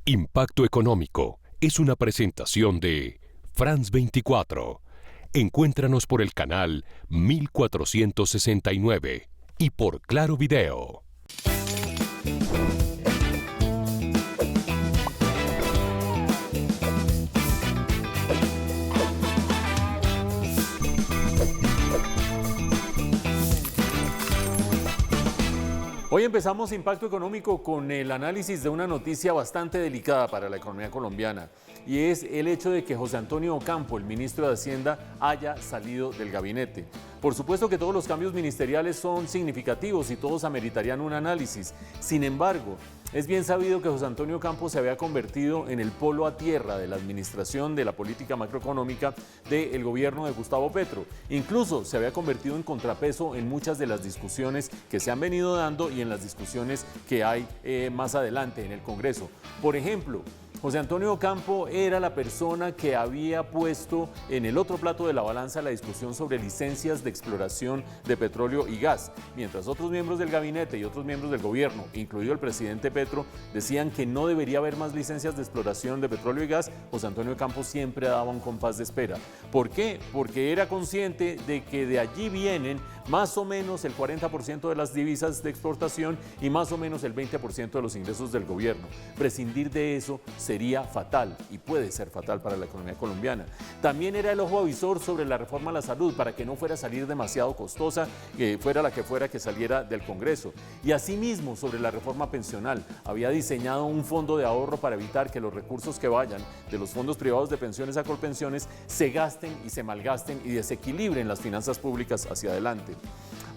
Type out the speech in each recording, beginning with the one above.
Impacto Económico es una presentación de France 24. Encuéntranos por el canal 1469 y por Claro Video. Hoy empezamos Impacto Económico con el análisis de una noticia bastante delicada para la economía colombiana, y es el hecho de que José Antonio Ocampo, el ministro de Hacienda, haya salido del gabinete. Por supuesto que todos los cambios ministeriales son significativos y todos ameritarían un análisis. Sin embargo, es bien sabido que José Antonio Ocampo se había convertido en el polo a tierra de la administración de la política macroeconómica del gobierno de Gustavo Petro. Incluso se había convertido en contrapeso en muchas de las discusiones que se han venido dando y en las discusiones que hay más adelante en el Congreso. Por ejemplo, José Antonio Ocampo era la persona que había puesto en el otro plato de la balanza la discusión sobre licencias de exploración de petróleo y gas. Mientras otros miembros del gabinete y otros miembros del gobierno, incluido el presidente Petro, decían que no debería haber más licencias de exploración de petróleo y gas, José Antonio Ocampo siempre daba un compás de espera. ¿Por qué? Porque era consciente de que de allí vienen más o menos el 40% de las divisas de exportación y más o menos el 20% de los ingresos del gobierno. Prescindir de eso sería fatal y puede ser fatal para la economía colombiana. También era el ojo avisor sobre la reforma a la salud para que no fuera a salir demasiado costosa, que fuera la que fuera que saliera del Congreso. Y asimismo sobre la reforma pensional. Había diseñado un fondo de ahorro para evitar que los recursos que vayan de los fondos privados de pensiones a Colpensiones se gasten y se malgasten y desequilibren las finanzas públicas hacia adelante.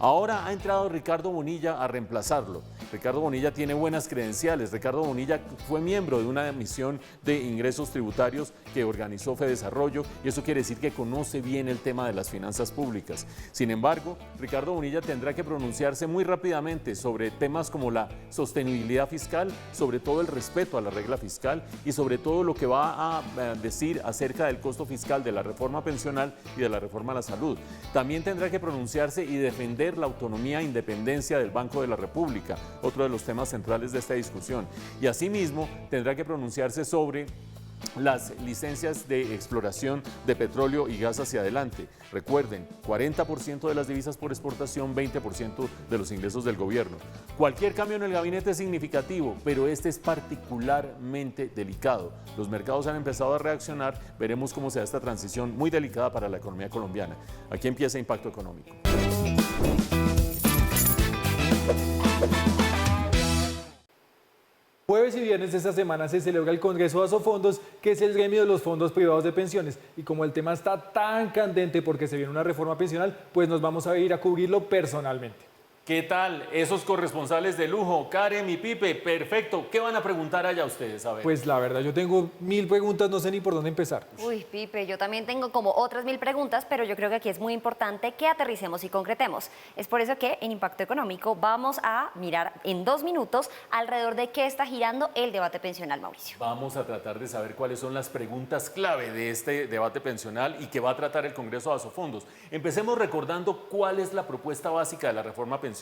Ahora ha entrado Ricardo Bonilla a reemplazarlo. Ricardo Bonilla tiene buenas credenciales. Ricardo Bonilla fue miembro de una misión de ingresos tributarios que organizó Fedesarrollo y eso quiere decir que conoce bien el tema de las finanzas públicas. Sin embargo, Ricardo Bonilla tendrá que pronunciarse muy rápidamente sobre temas como la sostenibilidad fiscal, sobre todo el respeto a la regla fiscal y sobre todo lo que va a decir acerca del costo fiscal de la reforma pensional y de la reforma a la salud. También tendrá que pronunciarse y defender la autonomía e independencia del Banco de la República, otro de los temas centrales de esta discusión. Y asimismo tendrá que pronunciarse sobre las licencias de exploración de petróleo y gas hacia adelante. Recuerden, 40% de las divisas por exportación, 20% de los ingresos del gobierno. Cualquier cambio en el gabinete es significativo, pero este es particularmente delicado. Los mercados han empezado a reaccionar, veremos cómo se da esta transición muy delicada para la economía colombiana. Aquí empieza Impacto Económico. Jueves y viernes de esta semana se celebra el Congreso de Asofondos, que es el gremio de los fondos privados de pensiones. Y como el tema está tan candente porque se viene una reforma pensional, pues nos vamos a ir a cubrirlo personalmente. ¿Qué tal? Esos corresponsales de lujo, Karen y Pipe, perfecto. ¿Qué van a preguntar allá ustedes? A ver. Pues la verdad, yo tengo 1000 preguntas, no sé ni por dónde empezar. Uy, Pipe, yo también tengo como otras 1000 preguntas, pero yo creo que aquí es muy importante que aterricemos y concretemos. Es por eso que en Impacto Económico vamos a mirar en 2 minutos alrededor de qué está girando el debate pensional, Mauricio. Vamos a tratar de saber cuáles son las preguntas clave de este debate pensional y que va a tratar el Congreso de Asofondos. Empecemos recordando cuál es la propuesta básica de la reforma pensional.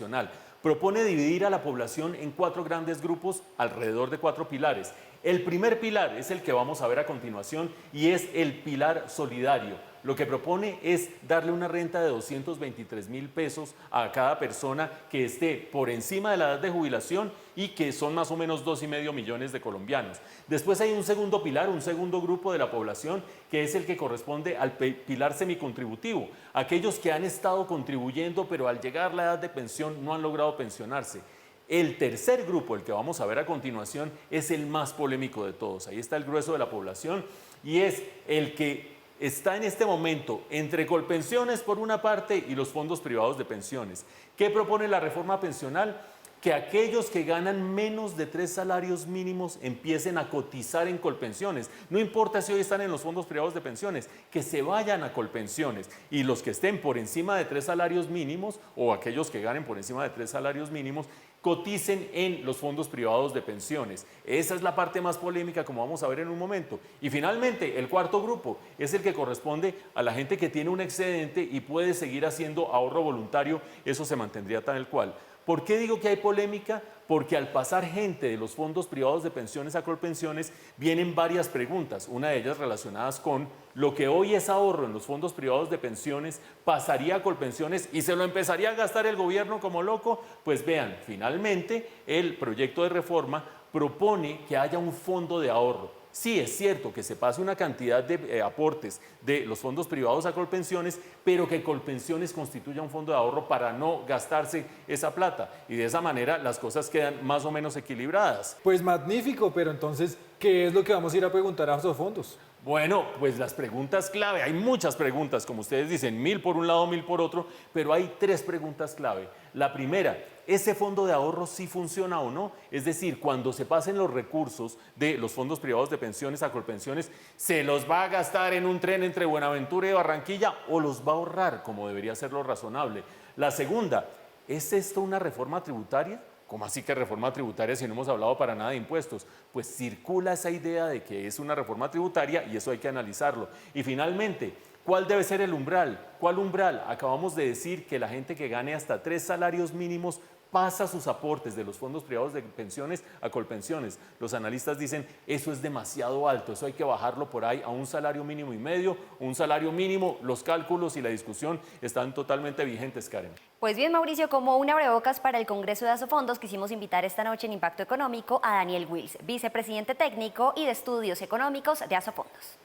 Propone dividir a la población en 4 grandes grupos alrededor de 4 pilares. El primer pilar es el que vamos a ver a continuación y es el pilar solidario. Lo que propone es darle una renta de 223.000 pesos a cada persona que esté por encima de la edad de jubilación y que son más o menos 2,5 millones de colombianos. Después hay un segundo pilar, un segundo grupo de la población que es el que corresponde al pilar semicontributivo. Aquellos que han estado contribuyendo pero al llegar la edad de pensión no han logrado pensionarse. El tercer grupo, el que vamos a ver a continuación, es el más polémico de todos. Ahí está el grueso de la población y es el que está en este momento entre Colpensiones por una parte y los fondos privados de pensiones. ¿Qué propone la reforma pensional? Que aquellos que ganan menos de 3 salarios mínimos empiecen a cotizar en Colpensiones. No importa si hoy están en los fondos privados de pensiones, que se vayan a Colpensiones. Y los que estén por encima de 3 salarios mínimos o aquellos que ganen por encima de 3 salarios mínimos, coticen en los fondos privados de pensiones. Esa es la parte más polémica, como vamos a ver en un momento. Y finalmente, el cuarto grupo es el que corresponde a la gente que tiene un excedente y puede seguir haciendo ahorro voluntario. Eso se mantendría tal cual. ¿Por qué digo que hay polémica? Porque al pasar gente de los fondos privados de pensiones a Colpensiones vienen varias preguntas, una de ellas relacionadas con lo que hoy es ahorro en los fondos privados de pensiones, pasaría a Colpensiones y se lo empezaría a gastar el gobierno como loco. Pues vean, finalmente el proyecto de reforma propone que haya un fondo de ahorro. Sí, es cierto que se pase una cantidad de aportes de los fondos privados a Colpensiones, pero que Colpensiones constituya un fondo de ahorro para no gastarse esa plata. Y de esa manera las cosas quedan más o menos equilibradas. Pues magnífico, pero entonces, ¿qué es lo que vamos a ir a preguntar a Asofondos? Bueno, pues las preguntas clave, hay muchas preguntas, como ustedes dicen, 1000 por un lado, 1000 por otro, pero hay 3 preguntas clave. La primera, ¿ese fondo de ahorro sí funciona o no? Es decir, cuando se pasen los recursos de los fondos privados de pensiones a Colpensiones, ¿se los va a gastar en un tren entre Buenaventura y Barranquilla o los va a ahorrar, como debería ser lo razonable? La segunda, ¿es esto una reforma tributaria? ¿Cómo así que reforma tributaria si no hemos hablado para nada de impuestos? Pues circula esa idea de que es una reforma tributaria y eso hay que analizarlo. Y finalmente, ¿cuál debe ser el umbral? ¿Cuál umbral? Acabamos de decir que la gente que gane hasta 3 salarios mínimos pasa sus aportes de los fondos privados de pensiones a Colpensiones. Los analistas dicen, eso es demasiado alto, eso hay que bajarlo por ahí a un salario mínimo y medio, un salario mínimo. Los cálculos y la discusión están totalmente vigentes, Karen. Pues bien, Mauricio, como un abrebocas para el Congreso de Asofondos, quisimos invitar esta noche en Impacto Económico a Daniel Wills, vicepresidente técnico y de estudios económicos de Asofondos.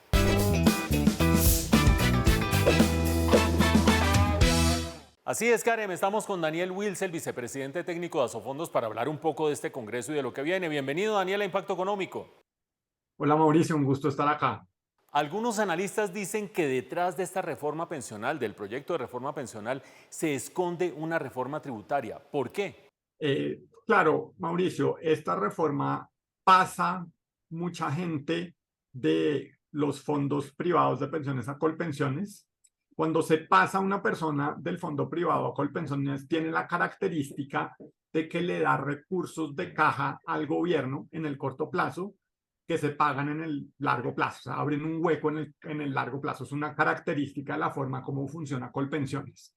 Así es, Karen, estamos con Daniel Wills, el vicepresidente técnico de Asofondos, para hablar un poco de este congreso y de lo que viene. Bienvenido, Daniel, a Impacto Económico. Hola Mauricio, un gusto estar acá. Algunos analistas dicen que detrás de esta reforma pensional, del proyecto de reforma pensional, se esconde una reforma tributaria. ¿Por qué? Claro, Mauricio, esta reforma pasa mucha gente de los fondos privados de pensiones a Colpensiones. Cuando se pasa una persona del fondo privado a Colpensiones, tiene la característica de que le da recursos de caja al gobierno en el corto plazo que se pagan en el largo plazo, o sea, abren un hueco en el largo plazo. Es una característica de la forma como funciona Colpensiones.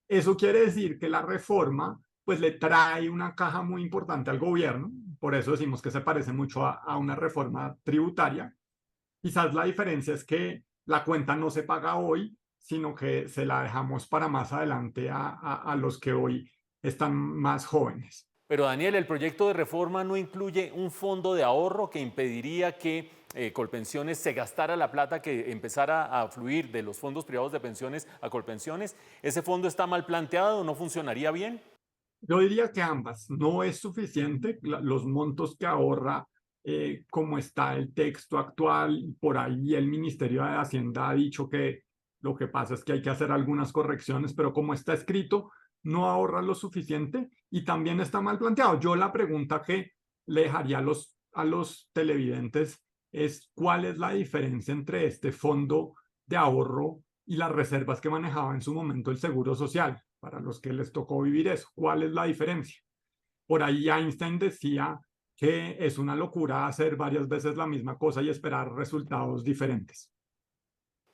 Eso quiere decir que la reforma pues le trae una caja muy importante al gobierno, por eso decimos que se parece mucho a una reforma tributaria. Quizás la diferencia es que la cuenta no se paga hoy, sino que se la dejamos para más adelante a los que hoy están más jóvenes. Pero Daniel, el proyecto de reforma no incluye un fondo de ahorro que impediría que Colpensiones se gastara la plata que empezara a fluir de los fondos privados de pensiones a Colpensiones. ¿Ese fondo está mal planteado? ¿No funcionaría bien? Yo diría que ambas. No es suficiente los montos que ahorra como está el texto actual. Por ahí el Ministerio de Hacienda ha dicho que lo que pasa es que hay que hacer algunas correcciones, pero como está escrito, no ahorra lo suficiente y también está mal planteado. Yo la pregunta que le dejaría a los televidentes es ¿cuál es la diferencia entre este fondo de ahorro y las reservas que manejaba en su momento el Seguro Social? Para los que les tocó vivir eso, ¿cuál es la diferencia? Por ahí Einstein decía que es una locura hacer varias veces la misma cosa y esperar resultados diferentes.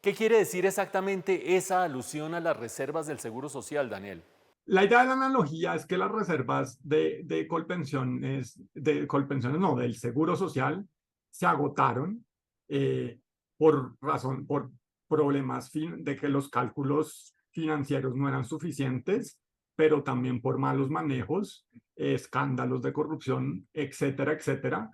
¿Qué quiere decir exactamente esa alusión a las reservas del Seguro Social, Daniel? La idea de la analogía es que las reservas de Colpensiones no, del Seguro Social se agotaron por problemas de que los cálculos financieros no eran suficientes, pero también por malos manejos, escándalos de corrupción, etcétera, etcétera.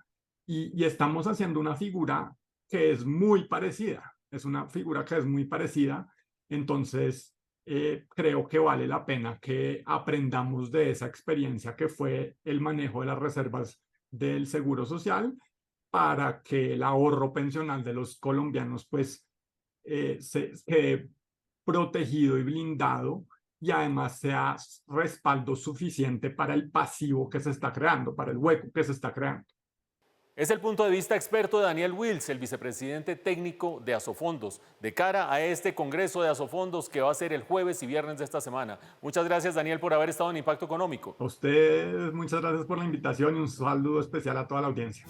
Y estamos haciendo una figura que es muy parecida. Es una figura que es muy parecida, entonces creo que vale la pena que aprendamos de esa experiencia que fue el manejo de las reservas del Seguro Social para que el ahorro pensional de los colombianos pues se quede protegido y blindado y además sea respaldo suficiente para el pasivo que se está creando, para el hueco que se está creando. Es el punto de vista experto de Daniel Wills, el vicepresidente técnico de Asofondos, de cara a este Congreso de Asofondos que va a ser el jueves y viernes de esta semana. Muchas gracias, Daniel, por haber estado en Impacto Económico. A ustedes, muchas gracias por la invitación y un saludo especial a toda la audiencia.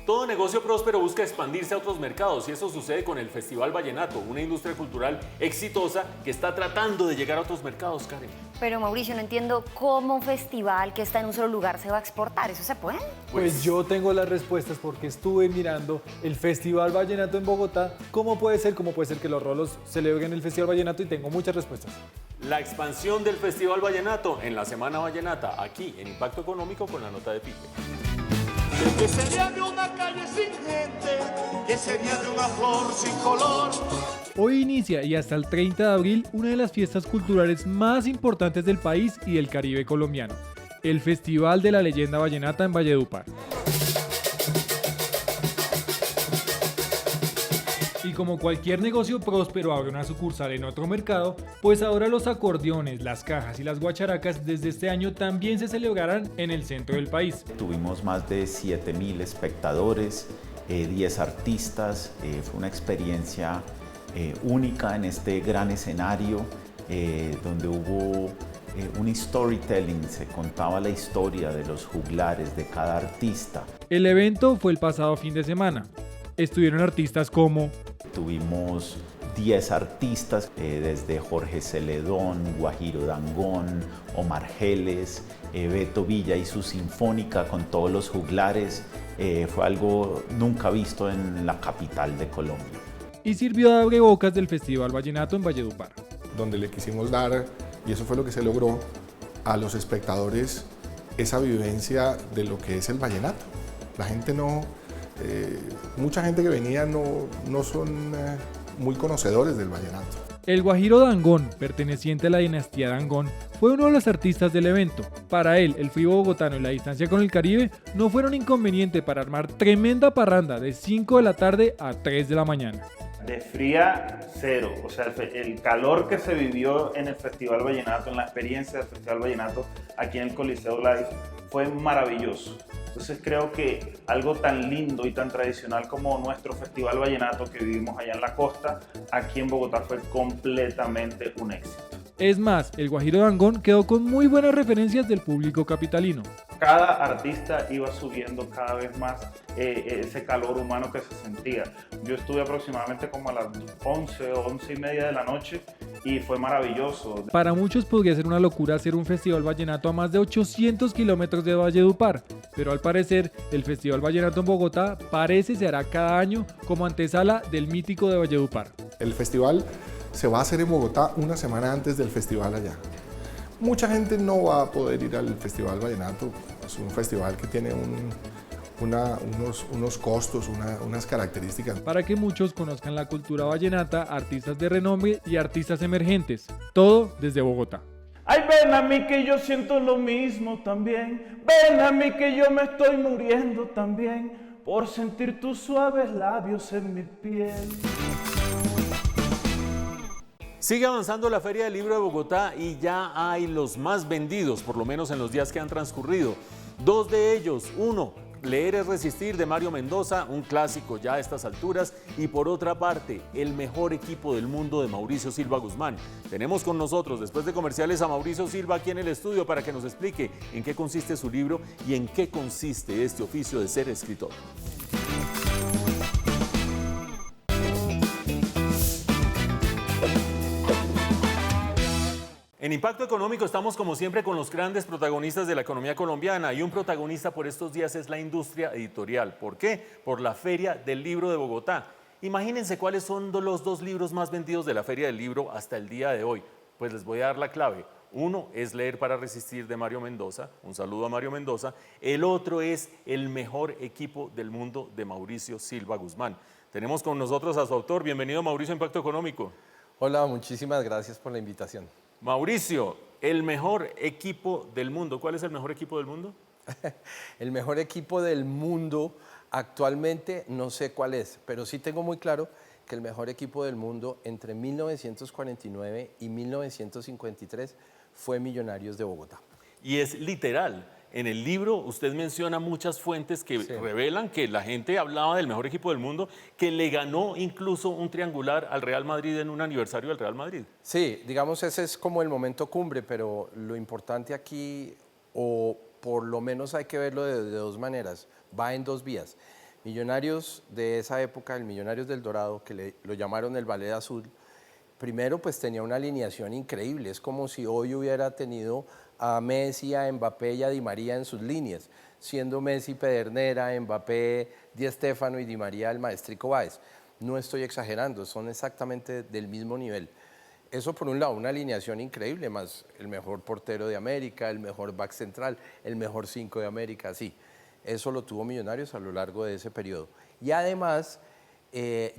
Todo Todo negocio próspero busca expandirse a otros mercados y eso sucede con el Festival Vallenato, una industria cultural exitosa que está tratando de llegar a otros mercados, Karen. Pero Mauricio, no entiendo cómo un festival que está en un solo lugar se va a exportar. ¿Eso se puede? Pues yo tengo las respuestas porque estuve mirando el Festival Vallenato en Bogotá. ¿Cómo puede ser? ¿Cómo puede ser que los rolos celebren el Festival Vallenato? Y tengo muchas respuestas. La expansión del Festival Vallenato en la Semana Vallenata, aquí en Impacto Económico con la nota de Pique. ¿Qué sería de una calle sin gente? ¿Qué sería de una flor sin color? Hoy inicia y hasta el 30 de abril una de las fiestas culturales más importantes del país y del Caribe colombiano, el Festival de la Leyenda Vallenata en Valledupar. Y como cualquier negocio próspero abre una sucursal en otro mercado, pues ahora los acordeones, las cajas y las guacharacas desde este año también se celebrarán en el centro del país. Tuvimos más de 7.000 espectadores, 10 artistas, fue una experiencia única en este gran escenario donde hubo un storytelling, se contaba la historia de los juglares, de cada artista. El evento fue el pasado fin de semana. Estuvieron artistas como... Tuvimos 10 artistas, desde Jorge Celedón, Guajiro Dangond, Omar Geles, Beto Villa y su sinfónica con todos los juglares. Fue algo nunca visto en la capital de Colombia. Y sirvió de abrebocas del Festival Vallenato en Valledupar. Donde le quisimos dar, y eso fue lo que se logró, a los espectadores esa vivencia de lo que es el vallenato. La gente no... mucha gente que venía no son muy conocedores del vallenato. El Guajiro Dangond, perteneciente a la dinastía Dangond, fue uno de los artistas del evento. Para él, el frío bogotano y la distancia con el Caribe no fueron inconveniente para armar tremenda parranda de 5 de la tarde a 3 de la mañana. De fría, cero. O sea, el calor que se vivió en el Festival Vallenato, en la experiencia del Festival Vallenato aquí en el Coliseo Live, fue maravilloso. Entonces creo que algo tan lindo y tan tradicional como nuestro Festival Vallenato que vivimos allá en la costa, aquí en Bogotá fue completamente un éxito. Es más, el Guajiro Dangond quedó con muy buenas referencias del público capitalino. Cada artista iba subiendo cada vez más ese calor humano que se sentía. Yo estuve aproximadamente como a las 11 o 11 y media de la noche y fue maravilloso. Para muchos podría ser una locura hacer un festival vallenato a más de 800 kilómetros de Valledupar, pero al parecer el Festival Vallenato en Bogotá parece se hará cada año como antesala del mítico de Valledupar. El festival se va a hacer en Bogotá una semana antes del festival allá. Mucha gente no va a poder ir al Festival Vallenato, es un festival que tiene unos costos, unas características. Para que muchos conozcan la cultura vallenata, artistas de renombre y artistas emergentes, todo desde Bogotá. Ay, ven a mí que yo siento lo mismo también, ven a mí que yo me estoy muriendo también, por sentir tus suaves labios en mi piel. Sigue avanzando la Feria del Libro de Bogotá y ya hay los más vendidos, por lo menos en los días que han transcurrido. Dos de ellos, uno, Leer es Resistir de Mario Mendoza, un clásico ya a estas alturas, y por otra parte, El mejor equipo del mundo de Mauricio Silva Guzmán. Tenemos con nosotros, después de comerciales, a Mauricio Silva aquí en el estudio para que nos explique en qué consiste su libro y en qué consiste este oficio de ser escritor. En Impacto Económico estamos como siempre con los grandes protagonistas de la economía colombiana y un protagonista por estos días es la industria editorial. ¿Por qué? Por la Feria del Libro de Bogotá. Imagínense cuáles son los dos libros más vendidos de la Feria del Libro hasta el día de hoy. Pues les voy a dar la clave. Uno es Leer para Resistir de Mario Mendoza, un saludo a Mario Mendoza. El otro es El mejor equipo del mundo de Mauricio Silva Guzmán. Tenemos con nosotros a su autor. Bienvenido, Mauricio, a Impacto Económico. Hola, muchísimas gracias por la invitación. Mauricio, el mejor equipo del mundo. ¿Cuál es el mejor equipo del mundo? El mejor equipo del mundo actualmente no sé cuál es, pero sí tengo muy claro que el mejor equipo del mundo entre 1949 y 1953 fue Millonarios de Bogotá. Y es literal. En el libro usted menciona muchas fuentes que revelan que la gente hablaba del mejor equipo del mundo, que le ganó incluso un triangular al Real Madrid en un aniversario del Real Madrid. Sí, digamos ese es como el momento cumbre, pero lo importante aquí, o por lo menos hay que verlo de dos maneras, va en dos vías. Millonarios de esa época, el Millonarios del Dorado, que lo llamaron el Ballet Azul, primero pues tenía una alineación increíble. Es como si hoy hubiera tenido a Messi, a Mbappé y a Di María en sus líneas, siendo Messi Pedernera, Mbappé Di Stéfano y Di María el Maestrico Báez. No estoy exagerando, son exactamente del mismo nivel. Eso por un lado, una alineación increíble, más el mejor portero de América, el mejor back central, el mejor 5 de América, sí. Eso lo tuvo Millonarios a lo largo de ese periodo. Y además,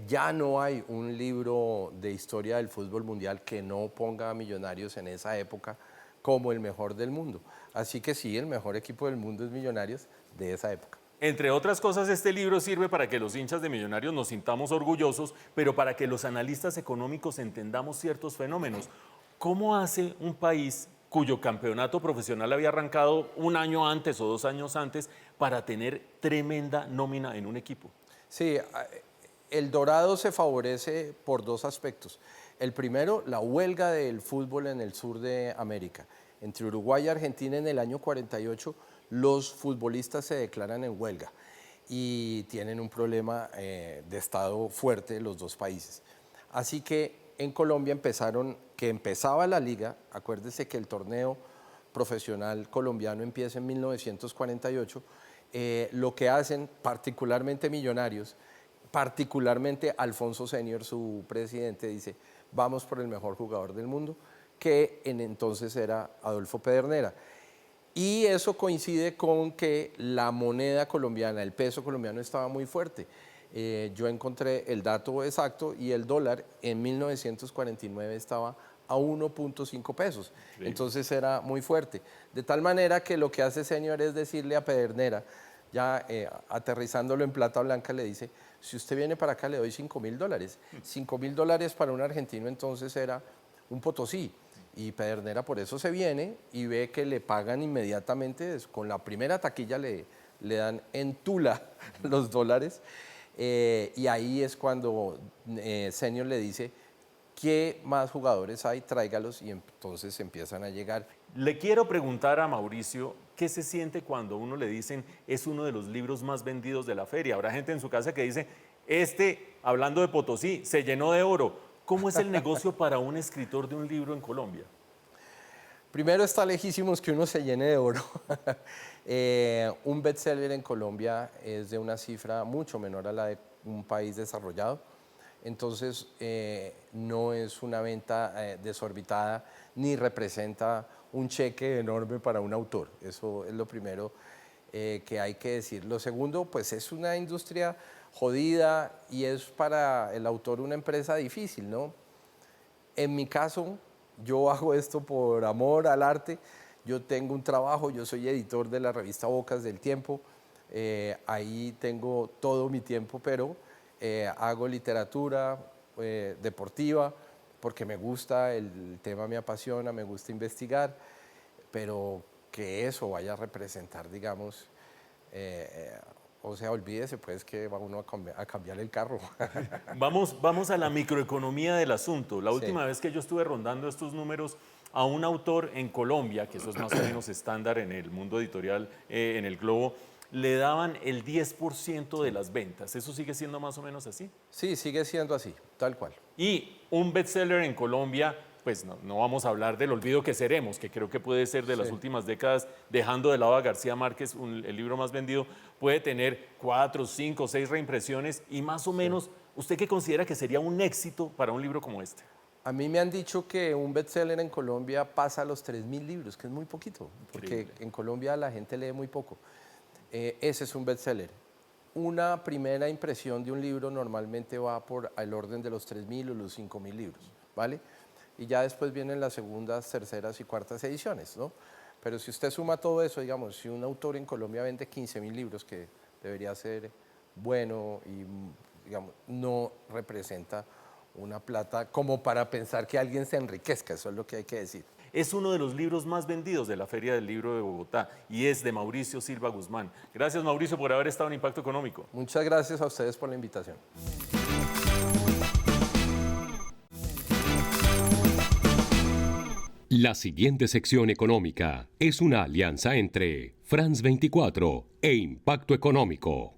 ya no hay un libro de historia del fútbol mundial que no ponga a Millonarios en esa época como el mejor del mundo. Así que sí, el mejor equipo del mundo es Millonarios de esa época. Entre otras cosas, este libro sirve para que los hinchas de Millonarios nos sintamos orgullosos, pero para que los analistas económicos entendamos ciertos fenómenos. ¿Cómo hace un país cuyo campeonato profesional había arrancado un año antes o 2 años antes para tener tremenda nómina en un equipo? Sí, el Dorado se favorece por 2 aspectos. El primero, la huelga del fútbol en el sur de América. Entre Uruguay y Argentina en el año 48, los futbolistas se declaran en huelga y tienen un problema de Estado fuerte los 2 países. Así que en Colombia empezaba la liga, acuérdese que el torneo profesional colombiano empieza en 1948, lo que hacen particularmente Millonarios, particularmente Alfonso Senior, su presidente, dice, vamos por el mejor jugador del mundo, que entonces era Adolfo Pedernera. Y eso coincide con que la moneda colombiana, el peso colombiano estaba muy fuerte. Yo encontré el dato exacto y el dólar en 1949 estaba a 1.5 pesos. Sí. Entonces era muy fuerte. De tal manera que lo que hace Senior es decirle a Pedernera, ya aterrizándolo en plata blanca, le dice, si usted viene para acá le doy $5.000. $5.000 para un argentino entonces era un Potosí. Y Pedernera por eso se viene y ve que le pagan inmediatamente, con la primera taquilla le dan en tula los dólares. Y ahí es cuando Senior le dice, ¿qué más jugadores hay? Tráigalos, y entonces empiezan a llegar. Le quiero preguntar a Mauricio, ¿qué se siente cuando uno le dicen es uno de los libros más vendidos de la feria? Habrá gente en su casa que dice, hablando de Potosí, se llenó de oro. ¿Cómo es el negocio para un escritor de un libro en Colombia? Primero, está lejísimos que uno se llene de oro. Un bestseller en Colombia es de una cifra mucho menor a la de un país desarrollado. Entonces, no es una venta desorbitada ni representa un cheque enorme para un autor. Eso es lo primero que hay que decir. Lo segundo, pues es una industria jodida y es para el autor una empresa difícil, ¿no? En mi caso, yo hago esto por amor al arte. Yo tengo un trabajo, yo soy editor de la revista Bocas del Tiempo. Ahí tengo todo mi tiempo, pero hago literatura deportiva porque me gusta, el tema me apasiona, me gusta investigar, pero que eso vaya a representar, digamos, o sea, olvídese pues que va uno a cambiar el carro. Vamos a la microeconomía del asunto. La última vez que yo estuve rondando estos números a un autor en Colombia, que eso es más o menos estándar en el mundo editorial, en el globo, le daban el 10% de las ventas. ¿Eso sigue siendo más o menos así? Sí, sigue siendo así, tal cual. Y un bestseller en Colombia, pues no vamos a hablar del Olvido que seremos, que creo que puede ser de las últimas décadas, dejando de lado a García Márquez, el libro más vendido, puede tener 4, 5, 6 reimpresiones y más o menos, ¿usted qué considera que sería un éxito para un libro como este? A mí me han dicho que un bestseller en Colombia pasa a los 3.000 libros, que es muy poquito, porque en Colombia la gente lee muy poco. Ese es un bestseller. Una primera impresión de un libro normalmente va por el orden de los 3.000 o los 5.000 libros, ¿vale? Y ya después vienen las segundas, terceras y cuartas ediciones, ¿no? Pero si usted suma todo eso, digamos, si un autor en Colombia vende 15.000 libros, que debería ser bueno y, digamos, no representa una plata como para pensar que alguien se enriquezca, eso es lo que hay que decir. Es uno de los libros más vendidos de la Feria del Libro de Bogotá y es de Mauricio Silva Guzmán. Gracias, Mauricio, por haber estado en Impacto Económico. Muchas gracias a ustedes por la invitación. La siguiente sección económica es una alianza entre France 24 e Impacto Económico.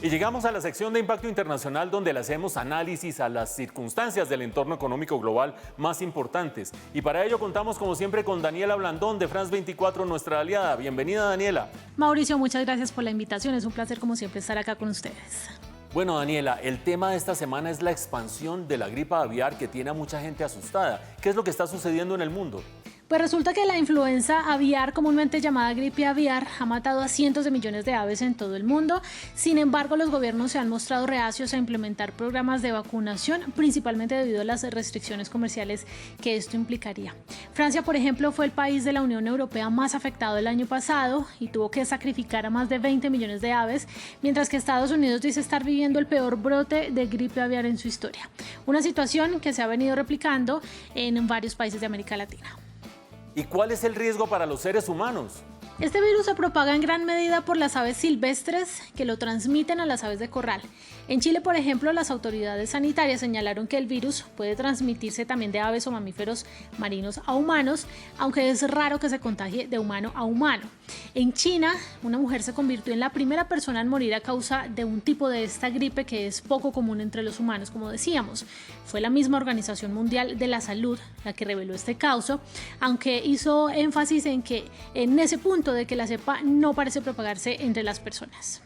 Y llegamos a la sección de Impacto Internacional, donde le hacemos análisis a las circunstancias del entorno económico global más importantes. Y para ello contamos como siempre con Daniela Blandón de France 24, nuestra aliada. Bienvenida, Daniela. Mauricio, muchas gracias por la invitación. Es un placer como siempre estar acá con ustedes. Bueno, Daniela, el tema de esta semana es la expansión de la gripe aviar que tiene a mucha gente asustada. ¿Qué es lo que está sucediendo en el mundo? Pues resulta que la influenza aviar, comúnmente llamada gripe aviar, ha matado a cientos de millones de aves en todo el mundo. Sin embargo, los gobiernos se han mostrado reacios a implementar programas de vacunación, principalmente debido a las restricciones comerciales que esto implicaría. Francia, por ejemplo, fue el país de la Unión Europea más afectado el año pasado y tuvo que sacrificar a más de 20 millones de aves, mientras que Estados Unidos dice estar viviendo el peor brote de gripe aviar en su historia. Una situación que se ha venido replicando en varios países de América Latina. ¿Y cuál es el riesgo para los seres humanos? Este virus se propaga en gran medida por las aves silvestres que lo transmiten a las aves de corral. En Chile, por ejemplo, las autoridades sanitarias señalaron que el virus puede transmitirse también de aves o mamíferos marinos a humanos, aunque es raro que se contagie de humano a humano. En China, una mujer se convirtió en la primera persona en morir a causa de un tipo de esta gripe que es poco común entre los humanos, como decíamos. Fue la misma Organización Mundial de la Salud la que reveló este caso, aunque hizo énfasis en que en ese punto de que la cepa no parece propagarse entre las personas.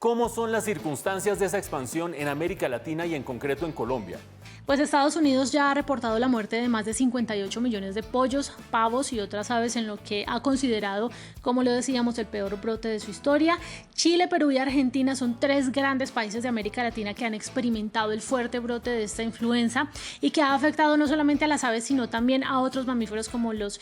¿Cómo son las circunstancias de esa expansión en América Latina y en concreto en Colombia? Pues Estados Unidos ya ha reportado la muerte de más de 58 millones de pollos, pavos y otras aves en lo que ha considerado, como lo decíamos, el peor brote de su historia. Chile, Perú y Argentina son tres grandes países de América Latina que han experimentado el fuerte brote de esta influenza y que ha afectado no solamente a las aves, sino también a otros mamíferos como los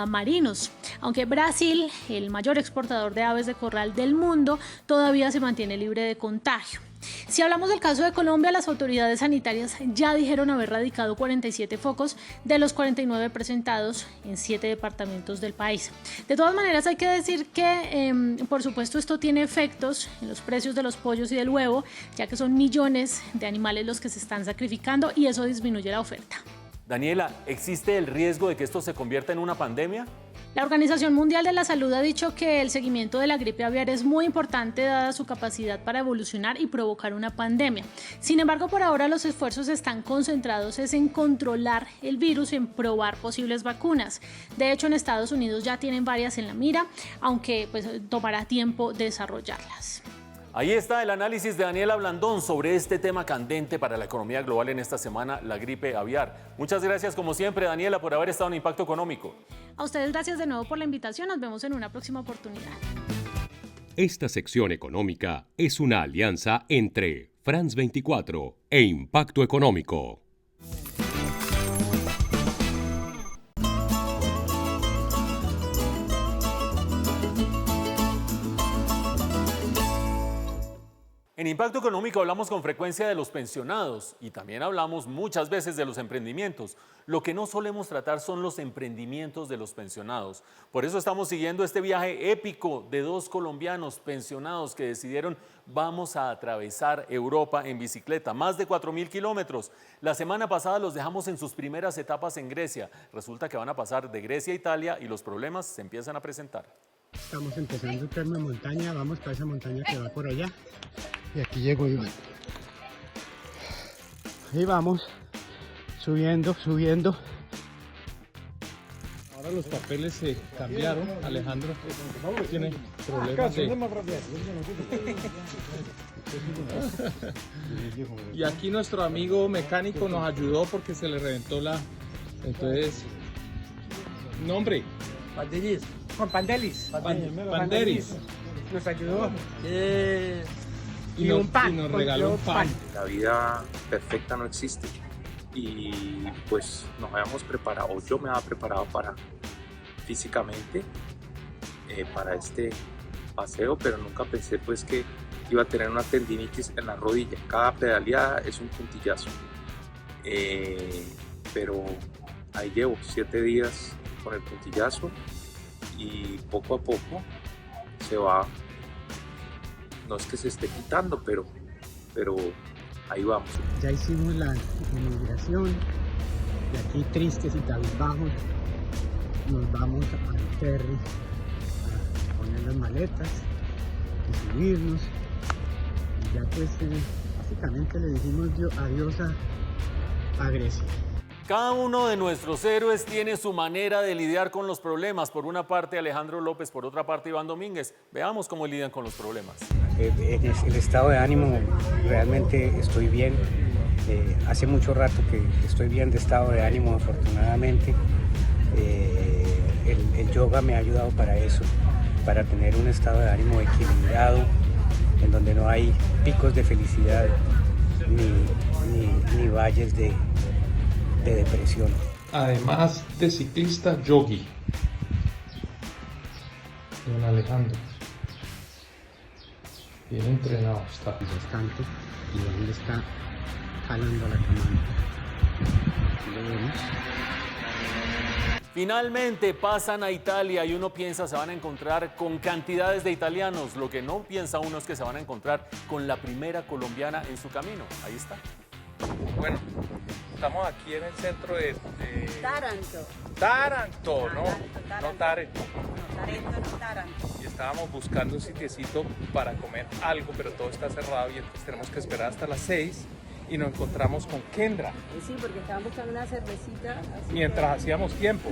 marinos. Aunque Brasil, el mayor exportador de aves de corral del mundo, todavía se mantiene libre de contagio. Si hablamos del caso de Colombia, las autoridades sanitarias ya dijeron haber radicado 47 focos de los 49 presentados en 7 departamentos del país. De todas maneras, hay que decir que, por supuesto, esto tiene efectos en los precios de los pollos y del huevo, ya que son millones de animales los que se están sacrificando y eso disminuye la oferta. Daniela, ¿existe el riesgo de que esto se convierta en una pandemia? La Organización Mundial de la Salud ha dicho que el seguimiento de la gripe aviar es muy importante dada su capacidad para evolucionar y provocar una pandemia. Sin embargo, por ahora los esfuerzos están concentrados en controlar el virus y en probar posibles vacunas. De hecho, en Estados Unidos ya tienen varias en la mira, aunque pues tomará tiempo desarrollarlas. Ahí está el análisis de Daniela Blandón sobre este tema candente para la economía global en esta semana, la gripe aviar. Muchas gracias como siempre, Daniela, por haber estado en Impacto Económico. A ustedes gracias de nuevo por la invitación, nos vemos en una próxima oportunidad. Esta sección económica es una alianza entre France 24 e Impacto Económico. En Impacto Económico hablamos con frecuencia de los pensionados y también hablamos muchas veces de los emprendimientos. Lo que no solemos tratar son los emprendimientos de los pensionados. Por eso estamos siguiendo este viaje épico de dos colombianos pensionados que decidieron vamos a atravesar Europa en bicicleta, más de 4.000 kilómetros. La semana pasada los dejamos en sus primeras etapas en Grecia. Resulta que van a pasar de Grecia a Italia y los problemas se empiezan a presentar. Estamos empezando por una montaña, vamos para esa montaña que va por allá. Y aquí llego Iván. Ahí vamos, subiendo. Ahora los papeles se cambiaron. Alejandro tiene problemas Y aquí nuestro amigo mecánico nos ayudó porque se le reventó la... Entonces... ¿Nombre? Pandelis. Juan Pandelis. Pandelis. Nos ayudó. Y un pan. Y nos regaló un pan. La vida perfecta no existe. Y pues nos habíamos preparado, o yo me había preparado físicamente para este paseo, pero nunca pensé pues que iba a tener una tendinitis en la rodilla. Cada pedaleada es un puntillazo. Pero ahí llevo 7 días con el puntillazo y poco a poco se va, no es que se esté quitando, pero ahí vamos. Ya hicimos la inmigración y aquí tristes y cabizbajos nos vamos al ferry a poner las maletas y subirnos ya pues básicamente le dijimos adiós a Grecia. Cada uno de nuestros héroes tiene su manera de lidiar con los problemas. Por una parte Alejandro López, por otra parte Iván Domínguez. Veamos cómo lidian con los problemas. El estado de ánimo, realmente estoy bien. Hace mucho rato que estoy bien de estado de ánimo, afortunadamente. El yoga me ha ayudado para eso, para tener un estado de ánimo equilibrado, en donde no hay picos de felicidad ni valles de depresión. Además de ciclista yogi, don Alejandro, bien entrenado está. Bastante, y él está jalando la camada. Lo vemos. Finalmente pasan a Italia y uno piensa se van a encontrar con cantidades de italianos. Lo que no piensa uno es que se van a encontrar con la primera colombiana en su camino. Ahí está. Bueno, estamos aquí en el centro de Taranto. Taranto, ¿no? No Tarento. Taranto, no Taranto. Y estábamos buscando un sitiecito para comer algo, pero todo está cerrado y entonces tenemos que esperar hasta las 6 y nos encontramos con Kendra. Sí, porque estaban buscando una cervecita. Mientras hacíamos tiempo.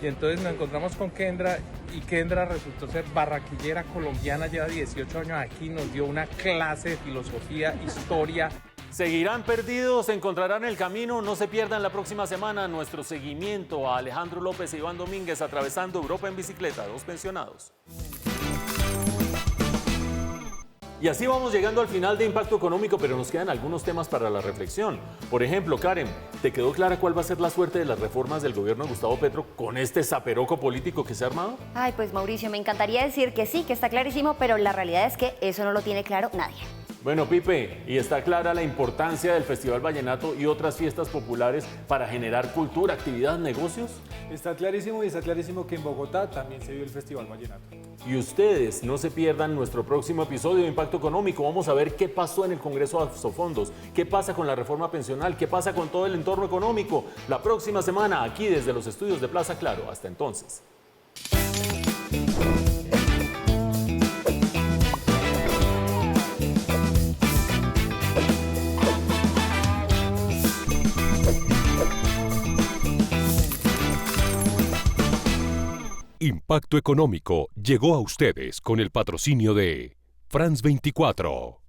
Y entonces nos encontramos con Kendra y Kendra resultó ser barranquillera colombiana, lleva 18 años aquí, nos dio una clase de filosofía, historia. ¿Seguirán perdidos? ¿Encontrarán el camino? No se pierdan la próxima semana nuestro seguimiento a Alejandro López e Iván Domínguez atravesando Europa en bicicleta, dos pensionados. Y así vamos llegando al final de Impacto Económico, pero nos quedan algunos temas para la reflexión. Por ejemplo, Karen, ¿te quedó clara cuál va a ser la suerte de las reformas del gobierno de Gustavo Petro con este zaperoco político que se ha armado? Ay, pues Mauricio, me encantaría decir que sí, que está clarísimo, pero la realidad es que eso no lo tiene claro nadie. Bueno, Pipe, y está clara la importancia del Festival Vallenato y otras fiestas populares para generar cultura, actividad, negocios. Está clarísimo, y está clarísimo que en Bogotá también se vio el Festival Vallenato. Y ustedes no se pierdan nuestro próximo episodio de Impacto Económico. Vamos a ver qué pasó en el Congreso de Asofondos, qué pasa con la reforma pensional, qué pasa con todo el entorno económico. La próxima semana, aquí desde los estudios de Plaza Claro. Hasta entonces. Impacto Económico llegó a ustedes con el patrocinio de France 24.